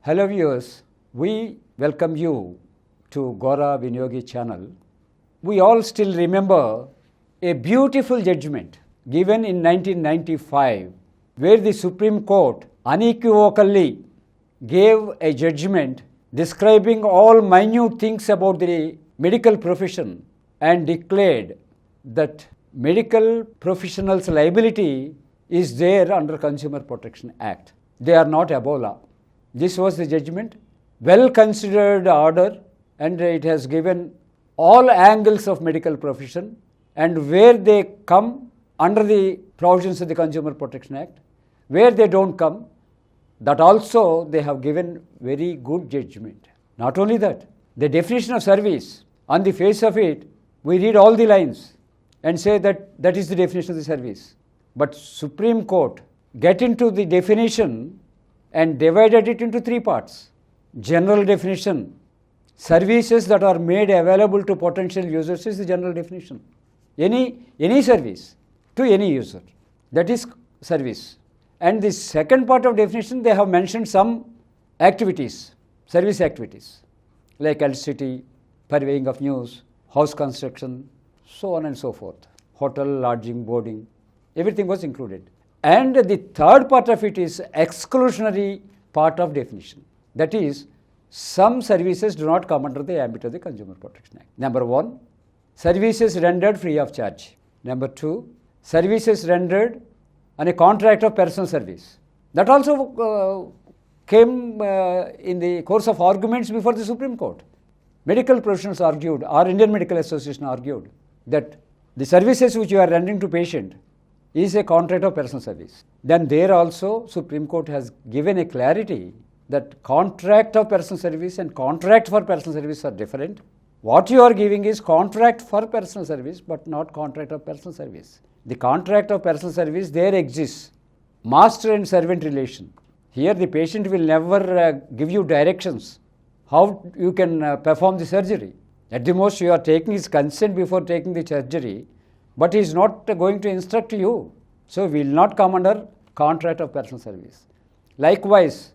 Hello viewers, we welcome you to Garu Viniyogi Channel. We all still remember a beautiful judgment given in 1995 where the Supreme Court unequivocally gave a judgment describing all minute things about the medical profession and declared that medical professionals' liability is there under Consumer Protection Act. They are not above law. This was the judgment, well considered order, and it has given all angles of medical profession and where they come under the provisions of the Consumer Protection Act, where they don't come, that also they have given very good judgment. Not only that, the definition of service, on the face of it, we read all the lines and say that that is the definition of the service. But Supreme Court get into the definition and divided it into three parts. General definition, services that are made available to potential users is the general definition. Any service to any user, that is service. And the second part of definition, they have mentioned some activities, service activities, like electricity, purveying of news, house construction, so on and so forth, hotel, lodging, boarding, everything was included. And the third part of it is exclusionary part of definition. That is, some services do not come under the ambit of the Consumer Protection Act. Number one, services rendered free of charge. Number two, services rendered on a contract of personal service. That also came in the course of arguments before the Supreme Court. Medical professionals argued, or Indian Medical Association argued, that the services which you are rendering to patient is a contract of personal service. Then there also Supreme Court has given a clarity that contract of personal service and contract for personal service are different. What you are giving is contract for personal service but not contract of personal service. The contract of personal service there exists, master and servant relation. Here the patient will never give you directions how you can perform the surgery. At the most you are taking his consent before taking the surgery, but he is not going to instruct you. So will not come under contract of personal service. Likewise,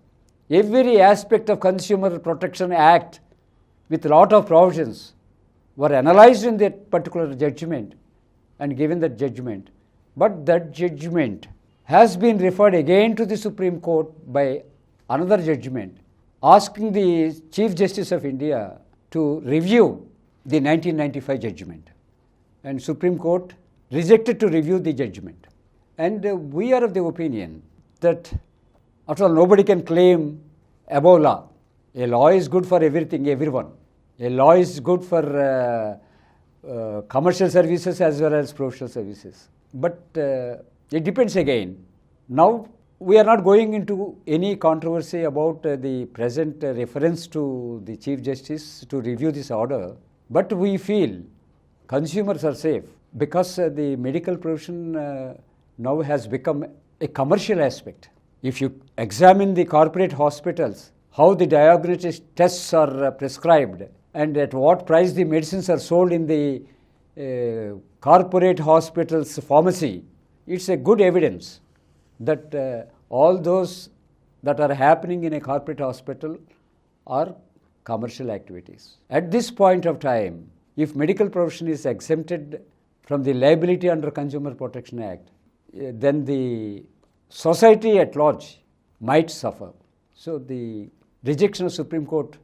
every aspect of Consumer Protection Act with a lot of provisions were analyzed in that particular judgment and given that judgment. But that judgment has been referred again to the Supreme Court by another judgment, asking the Chief Justice of India to review the 1995 judgment. And Supreme Court rejected to review the judgment. And we are of the opinion that, after all, nobody can claim above law. A law is good for everything, everyone. A law is good for commercial services as well as professional services. But it depends again. Now, we are not going into any controversy about the present reference to the Chief Justice to review this order, but we feel consumers are safe because the medical profession now has become a commercial aspect. If you examine the corporate hospitals, how the diagnostic tests are prescribed and at what price the medicines are sold in the corporate hospitals' pharmacy, it's a good evidence that all those that are happening in a corporate hospital are commercial activities. At this point of time, if medical profession is exempted from the liability under Consumer Protection Act, then the society at large might suffer. So the rejection of Supreme Court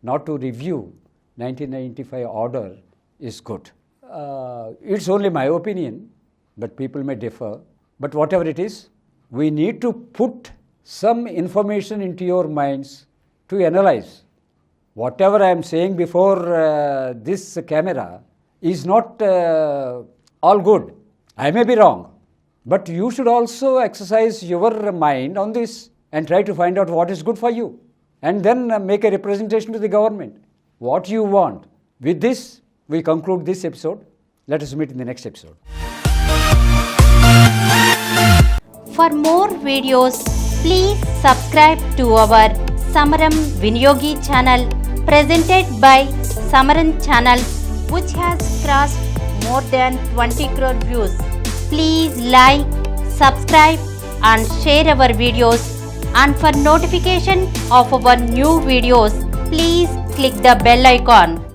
not to review 1995 order is good. It's only my opinion, but people may differ. But whatever it is, we need to put some information into your minds to analyze. Whatever I am saying before this camera is not all good. I may be wrong. But you should also exercise your mind on this and try to find out what is good for you. And then make a representation to the government. What you want. With this, we conclude this episode. Let us meet in the next episode. For more videos, please subscribe to our Samaram Viniyogi Channel presented by Samaram Channel, which has crossed more than 20 crore views. Please like, subscribe and share our videos. and for notification of our new videos, please click the bell icon.